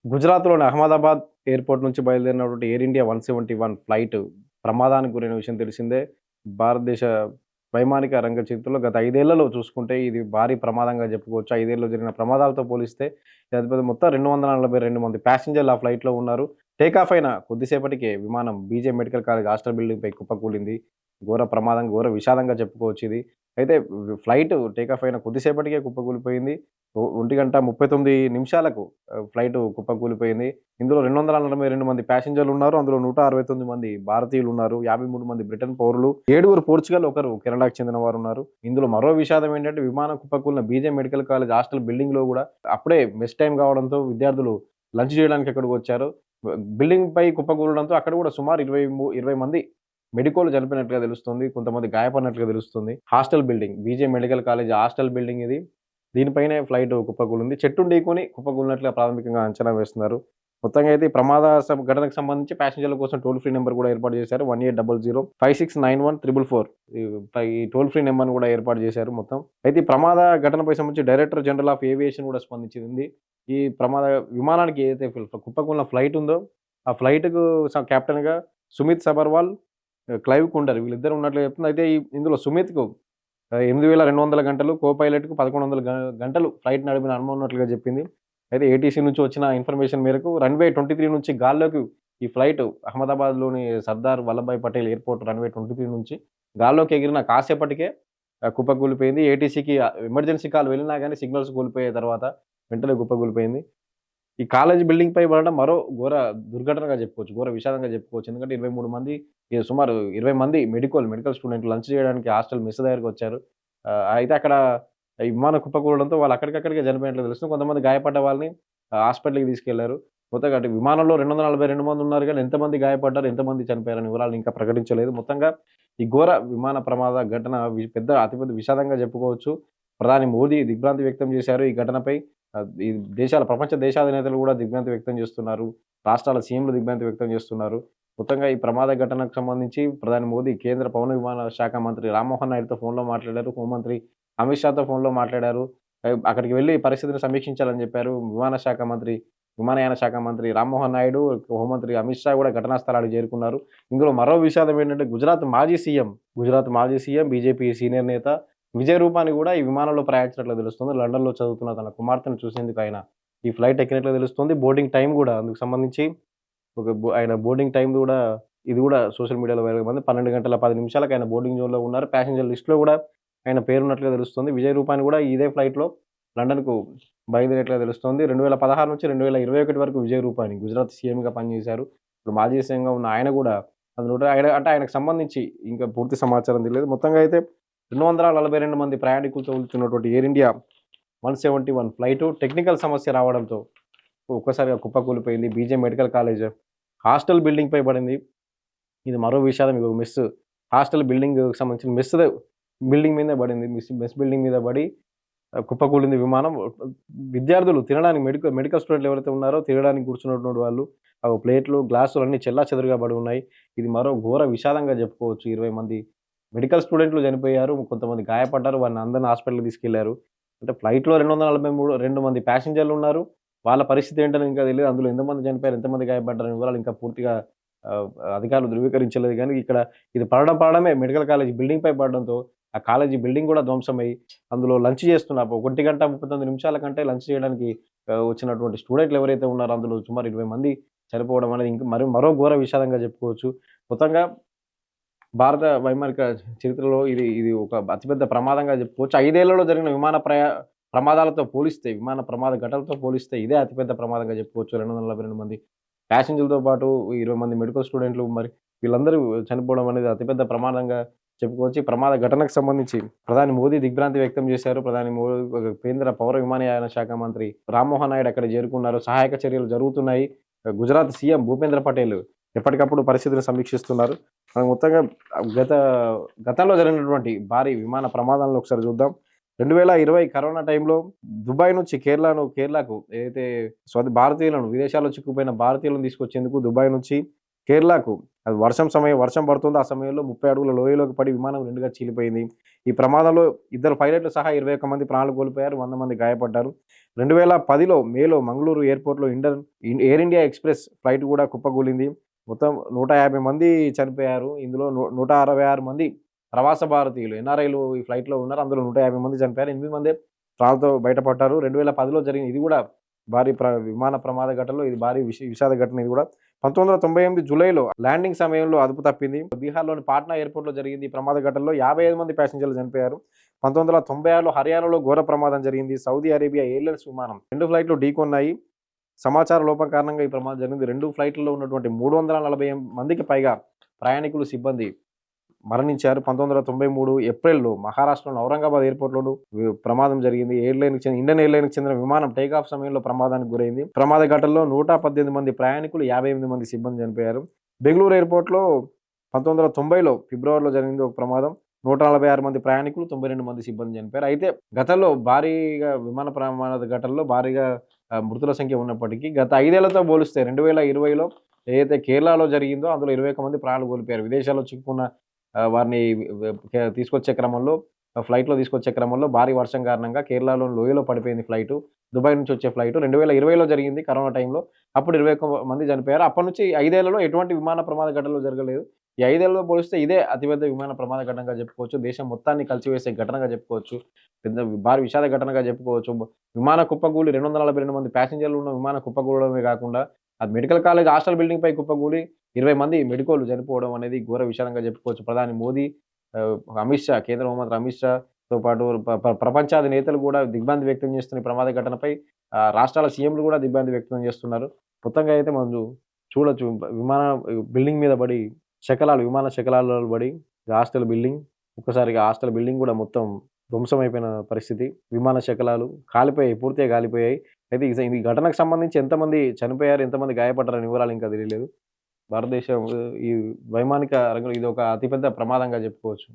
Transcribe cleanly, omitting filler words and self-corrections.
గుజరాత్‌లోని అహ్మదాబాద్ ఎయిర్‌పోర్ట్ నుంచి బయలుదేరినటువంటి air India 171 flight ప్రమాదానికి గురైన విషయం తెలిసిందే. భారతదేశ వైమానిక రంగ చరిత్రలో గత 5 ఏళ్లలో చూసుకుంటే ఇది భారీ ప్రమాదంగా చెప్పుకోవచ్చు. 5 ఏళ్లలో జరిగిన ప్రమాదాలతో పోలిస్తే ఇది అతిపెద్ద మొత్తం 242 మంది ప్యాసింజర్లు ఆ ఫ్లైట్‌లో ఉన్నారు. టేక్ ఆఫ్ అయిన కొద్దిసేపటికే విమానం బీజే మెడికల్ కాలేజ్ హాస్టల్ బిల్డింగ్‌పై కుప్పకూలింది. ఘోర ప్రమాదం, ఘోర విషాదంగా చెప్పుకోవచ్చు ఇది. అయితే ఫ్లైట్ టేక్ ఆఫ్ అయిన కొద్దిసేపటికే కుప్పకూలిపోయింది. 1:39 నిమిషాలకు ఫ్లైటు కుప్పకూలిపోయింది. ఇందులో 242 మంది ప్యాసింజర్లున్నారు. అందులో 169 మంది భారతీయులున్నారు. 53 మంది బ్రిటన్ పౌరులు, 7 పోర్చుగల్, ఒకరు కెనడాకు చెందిన వారున్నారు. ఇందులో మరో విషాదం ఏంటంటే విమానం కుప్పకూలిన బీజే మెడికల్ కాలేజ్ హాస్టల్ బిల్డింగ్‌లో గూడా అప్పుడే మెస్ టైమ్ కావడంతో విద్యార్థులు లంచ్ చేయడానికి అక్కడికొచ్చారు. బిల్డింగ్‌పై కుప్పకూలడంతో అక్కడ గూడా సుమారు 20 మంది మెడికోలు చనిపోయినట్టుగా తెలుస్తుంది. కొంతమంది గాయపడినట్టుగా తెలుస్తుంది. Hostel building బీజే medical college hostel building ఇది. దీనిపైనే ఫ్లైట్ కుప్పకూలింది. చెట్టును ఢీకొని కుప్పకూలినట్లుగా ప్రాథమికంగా అంచనా వేస్తున్నారు. మొత్తంగా అయితే ఈ ప్రమాద ఘటనకు సంబంధించి ప్యాసింజర్ల కోసం టోల్ ఫ్రీ నంబర్ కూడా ఏర్పాటు చేశారు. 1800 5691 444 ఈ టోల్ ఫ్రీ నంబర్‌ని కూడా ఏర్పాటు చేశారు మొత్తం. అయితే ఈ ప్రమాద ఘటనపై సంబంధించి డైరెక్టర్ జనరల్ ఆఫ్ ఏవియేషన్ కూడా స్పందించింది. ఈ ప్రమాద విమానానికి ఏదైతే కుప్పకూలిన ఫ్లైట్ ఉందో, ఆ ఫ్లైట్‌కు కెప్టెన్‌గా సుమిత్ సబర్వాల్, క్లైవ్ కుండర్ వీళ్ళిద్దరూ ఉన్నట్లు చెప్తుంది. అయితే ఇందులో సుమిత్‌కు 8,200 గంటలు, కో పైలట్‌కు 1100 గంటలు ఫ్లైట్ నడిపిన అనుభవం ఉన్నట్లుగా చెప్పింది. అయితే ఏటీసీ నుంచి వచ్చిన ఇన్ఫర్మేషన్ మేరకు రన్‌వే 23 నుంచి గాల్లోకి ఈ ఫ్లైట్ అహ్మదాబాద్‌లోని సర్దార్ వల్లభాయ్ పటేల్ ఎయిర్‌పోర్ట్ రన్‌వే 23 నుంచి గాల్లోకి ఎగిరిన కాసేపటికే కుప్పకూలిపోయింది. ఏటీసీకి ఎమర్జెన్సీ కాల్ వెళ్ళినా గాని సిగ్నల్స్ కోల్పోయే తర్వాత వెంటనే కుప్పకూలిపోయింది. ఈ కాలేజీ బిల్డింగ్‌పై పడడం మరో ఘోర దుర్ఘటనగా చెప్పుకోవచ్చు. ఘోర విషాదంగా చెప్పుకోవచ్చు. ఎందుకంటే 23 మంది సుమారు 20 మంది మెడికల్ స్టూడెంట్లు లంచ్ చేయడానికి హాస్టల్ మెస్ దగ్గరకొచ్చారు. అయితే అక్కడ ఈ విమానం కుప్పకూలడంతో వాళ్ళు అక్కడికక్కడికే చనిపోయినట్లు తెలుస్తుంది. కొంతమంది గాయపడ్డ వాళ్ళని హాస్పిటల్‌కి తీసుకెళ్లారు. మొత్తంగా అంటే విమానంలో 242 మంది ఉన్నారు గానీ ఎంతమంది గాయపడ్డారు, ఎంతమంది చనిపోయారనే వివరాలను ఇంకా ప్రకటించలేదు. మొత్తంగా ఈ ఘోర విమాన ప్రమాద ఘటన అతిపెద్ద విషాదంగా చెప్పుకోవచ్చు. ప్రధాని మోదీ దిగ్భ్రాంతి వ్యక్తం చేశారు ఈ ఘటనపై. ఈ ప్రపంచ దేశాధినేతలు గూడా దిగ్భ్రాంతి వ్యక్తం చేస్తున్నారు. రాష్ట్రాల సీఎంలు దిగ్భ్రాంతి వ్యక్తం చేస్తున్నారు. మొత్తంగా ఈ ప్రమాద ఘటనకు సంబంధించి ప్రధాని మోదీ కేంద్ర పౌర విమానయాన శాఖ మంత్రి రామ్మోహన్ నాయుడుతో ఫోన్‌లో మాట్లాడారు. హోంమంత్రి అమిత్ షాతో ఫోన్‌లో మాట్లాడారు. అక్కడికి వెళ్లి పరిస్థితిని సమీక్షించాలని చెప్పారు. విమానయాన శాఖ మంత్రి రామ్మోహన్ నాయుడు, హోంమంత్రి అమిత్ షా గూడా ఘటనా స్థలానికి చేరుకున్నారు. ఇందులో మరో విషాదం ఏంటంటే గుజరాత్ మాజీ సీఎం, బీజేపీ సీనియర్ నేత విజయ్ రూపానీ గూడా ఈ విమానంలో ప్రయాణించినట్లు తెలుస్తుంది. లండన్‌లో చదువుతున్న తన కుమార్తెను చూసేందుకు ఆయన ఈ ఫ్లైట్ ఎక్కినట్లు తెలుస్తుంది. బోర్డింగ్ టైమ్ గూడా అందుకు సంబంధించి ఆయన బోర్డింగ్ టైమ్ గూడా ఇది గూడా సోషల్ మీడియాలో వైరల్‌గా ఉంది. 12 గంటల 10 నిమిషాలకు ఆయన బోర్డింగ్ జోన్‌లో ఉన్నారు. ప్యాసింజర్ లిస్ట్‌లో గూడా ఆయన పేరున్నట్లుగా తెలుస్తుంది. విజయ్ రూపానీ గూడా ఇదే ఫ్లైట్‌లో లండన్‌కు బయలుదేరినట్లుగా తెలుస్తోంది. 2016 నుంచి 2021 వరకు విజయ్ రూపానీ గుజరాత్ సీఎంగా పనిచేశారు. ఇప్పుడు మాజీ సీఎంగా ఉన్న ఆయన గూడా అందులో ఆయనకు సంబంధించి ఇంకా పూర్తి సమాచారం తెలీదు. మొత్తంగా అయితే 242 మంది ప్రయాణికులతో వెళ్తున్నటువంటి ఎయిర్ ఇండియా 171 ఫ్లైటు టెక్నికల్ సమస్య రావడంతో ఒక్కసారిగా కుప్పకూలిపోయింది. బీజే మెడికల్ కాలేజ్ హాస్టల్ బిల్డింగ్‌పై పడింది. ఇది మరో విషాదం. ఇగో హాస్టల్ బిల్డింగ్‌కి సంబంధించిన బిల్డింగ్ మీదనే పడింది. మెస్ బిల్డింగ్ మీద పడి కుప్పకూలింది విమానం. విద్యార్థులు తినడానికి మెడికల్ స్టూడెంట్‌లు ఎవరైతే ఉన్నారో తినడానికి కూర్చున్నటువంటి వాళ్ళు ప్లేట్లు, గ్లాసులు అన్నీ చెల్లాచెదురుగా పడి ఉన్నాయి. ఇది మరో ఘోర విషాదంగా చెప్పుకోవచ్చు. 20 మంది మెడికల్ స్టూడెంట్లు చనిపోయారు. కొంతమంది గాయపడ్డారు. వారిని అందరిని హాస్పిటల్‌కి తీసుకెళ్లారు. అంటే ఫ్లైట్‌లో 2 మంది ప్యాసింజర్లున్నారు. వాళ్ళ పరిస్థితి ఏంటని ఇంకా తెలీదు. అందులో ఎంతమంది చనిపోయారు, ఎంతమంది గాయపడ్డారనే వివరాలు ఇంకా పూర్తిగా ఆహ్, అధికారులు ధృవీకరించలేదు గానీ, ఇక్కడ ఇది పడడమే మెడికల్ కాలేజ్ బిల్డింగ్‌పై పడడంతో ఆ కాలేజీ బిల్డింగ్ గూడా ధ్వంసమై అందులో లంచ్ చేస్తున్నారు. 1 గంట 39 నిమిషాల కంటే లంచ్ చేయడానికి వచ్చినటువంటి స్టూడెంట్‌లు ఎవరైతే ఉన్నారో అందులో సుమారు 20 మంది చనిపోవడం అనేది ఇంకా మరో ఘోర విషాదంగా చెప్పుకోవచ్చు. మొత్తంగా భారత వైమానిక చరిత్రలో ఇది ఒక అతిపెద్ద ప్రమాదంగా చెప్పుకోవచ్చు. 5 ఏళ్లలో జరిగిన ప్రమాదాలతో పోలిస్తే, విమాన ప్రమాద ఘటనలతో పోలిస్తే ఇదే అతిపెద్ద ప్రమాదంగా చెప్పుకోవచ్చు. 242 మంది ప్యాసింజర్‌లతో పాటు 20 మంది మెడికల్ స్టూడెంట్‌లు మరి వీళ్ళందరూ చనిపోవడం అనేది అతిపెద్ద ప్రమాదంగా చెప్పుకోవచ్చు. ఈ ప్రమాద ఘటనకు సంబంధించి ప్రధాని మోదీ దిగ్భ్రాంతి వ్యక్తం చేశారు. కేంద్ర పౌర విమానయాన శాఖ మంత్రి రామ్మోహన్ నాయుడు అక్కడికి చేరుకున్నారు. సహాయక చర్యలు జరుగుతున్నాయి. గుజరాత్ సీఎం భూపేంద్ర పటేల్ ఎప్పటికప్పుడు పరిస్థితిని సమీక్షిస్తున్నారు. మనం మొత్తంగా గత గతంలో జరిగినటువంటి భారీ విమాన ప్రమాదాలను ఒకసారి చూద్దాం. 2020 కరోనా టైంలో దుబాయ్ నుంచి కేరళకు ఏదైతే భారతీయులను విదేశాల్లో చిక్కుకుపోయిన భారతీయులను తీసుకొచ్చేందుకు దుబాయ్ నుంచి కేరళకు అది వర్షం పడుతుంది. ఆ సమయంలో 30 అడుగుల లోయలోకి పడి విమానం 2గా చీలిపోయింది. ఈ ప్రమాదంలో ఇద్దరు పైలట్లు సహా 21 మంది ప్రాణాలు కోల్పోయారు. 100 మంది గాయపడ్డారు. 2010లో మేలో మంగళూరు ఎయిర్‌పోర్ట్‌లో ఎయిర్ ఇండియా ఎక్స్‌ప్రెస్ ఫ్లైట్ కూడా కుప్పకూలింది. మొత్తం 150 మంది చనిపోయారు. ఇందులో 166 మంది ప్రవాస భారతీయులు ఎన్ఆర్ఐలు ఈ ఫ్లైట్‌లో ఉన్నారు. అందులో 150 మంది చనిపోయారు. 8 మందే ప్రాణాలతో బయటపడ్డారు. 2010లో జరిగిన ఇది కూడా భారీ విమాన ప్రమాద ఘటనలో ఇది భారీ విషాద ఘటన ఇది కూడా. 1998 జూలైలో ల్యాండింగ్ సమయంలో అదుపు తప్పింది. బీహార్‌లోని పాట్నా ఎయిర్‌పోర్ట్‌లో జరిగింది. ఈ ప్రమాద ఘటనలో 55 మంది ప్యాసింజర్లు చనిపోయారు. 1996లో హర్యానాలో ఘోర ప్రమాదం జరిగింది. సౌదీ అరేబియా ఎయిర్‌లైన్స్ విమానం 2 ఫ్లైట్‌లు ఢీకొన్నాయి. సమాచార లోపం కారణంగా ఈ ప్రమాదం జరిగింది. 2 ఫ్లైట్‌లలో ఉన్నటువంటి 340 మందికి పైగా ప్రయాణికులు, సిబ్బంది మరణించారు. 1993 ఏప్రిల్‌లో మహారాష్ట్రలోని ఔరంగాబాద్ ఎయిర్‌పోర్ట్‌లోను ప్రమాదం జరిగింది. ఇండియన్ ఎయిర్‌లైన్‌కి చెందిన విమానం టేకాఫ్ సమయంలో ప్రమాదానికి గురైంది. ప్రమాద ఘటనలో 118 మంది ప్రయాణికులు, 58 మంది సిబ్బంది చనిపోయారు. బెంగుళూరు ఎయిర్‌పోర్ట్‌లో 1990లో ఫిబ్రవరిలో జరిగింది ఒక ప్రమాదం. 146 మంది ప్రయాణికులు, 92 మంది సిబ్బంది చనిపోయారు. అయితే గతంలో భారీగా విమాన ప్రమాద ఘటనలో భారీగా మృతుల సంఖ్య ఉన్నప్పటికీ గత 5 ఏళ్లతో పోలిస్తే 2020లో ఏదైతే కేరళలో జరిగిందో అందులో 21 మంది ప్రాణాలు కోల్పోయారు. విదేశాల్లో చిక్కుకున్న వారిని తీసుకొచ్చే క్రమంలో ఫ్లైట్‌లో తీసుకొచ్చే క్రమంలో భారీ వర్షం కారణంగా కేరళలోని లోయలో పడిపోయింది ఫ్లైటు. దుబాయ్ నుంచి వచ్చే ఫ్లైటు 2020లో జరిగింది కరోనా టైంలో. అప్పుడు 21 మంది చనిపోయారు. అప్పటినుంచి 5 ఏళ్లలో ఎటువంటి విమాన ప్రమాద ఘటనలు జరగలేదు. ఈ 5 ఏళ్లతో పోలిస్తే ఇదే అతిపెద్ద విమాన ప్రమాద ఘటనగా చెప్పుకోవచ్చు. దేశం మొత్తాన్ని కలిచివేసే ఘటనగా చెప్పుకోవచ్చు. పెద్ద భారీ విషాద ఘటనగా చెప్పుకోవచ్చు. విమాన కుప్పకూలి 242 మంది ప్యాసింజర్లు ఉన్న విమానం కుప్పకూలడమే కాకుండా అది మెడికల్ కాలేజ్ హాస్టల్ బిల్డింగ్‌పై కుప్పకూలి 20 మంది మెడికోలు చనిపోవడం అనేది ఘోర విషాదంగా చెప్పుకోవచ్చు. ప్రధాని మోదీ, అమిత్ షా, కేంద్ర హోంమంత్రి అమిత్ షాతో పాటు ప్రపంచాది నేతలు కూడా దిగ్భ్రాంతి వ్యక్తం చేస్తున్న ఈ ప్రమాద ఘటనపై రాష్ట్రాల సీఎంలు కూడా దిగ్భ్రాంతి వ్యక్తం చేస్తున్నారు. మొత్తంగా అయితే మనం చూడొచ్చు విమాన బిల్డింగ్ మీద పడి విమాన శకలాలు పడి హాస్టల్ బిల్డింగ్ ఒక్కసారిగా హాస్టల్ బిల్డింగ్ కూడా మొత్తం ధ్వంసమైపోయిన పరిస్థితి. విమాన శకలాలు కాలిపోయాయి. పూర్తిగా కాలిపోయాయి. అయితే ఈ ఘటనకు సంబంధించి ఎంతమంది చనిపోయారు, ఎంతమంది గాయపడ్డారనే వివరాలు ఇంకా తెలియలేదు. భారతదేశం ఈ వైమానిక రంగంలో ఇదొక అతిపెద్ద ప్రమాదంగా చెప్పుకోవచ్చు.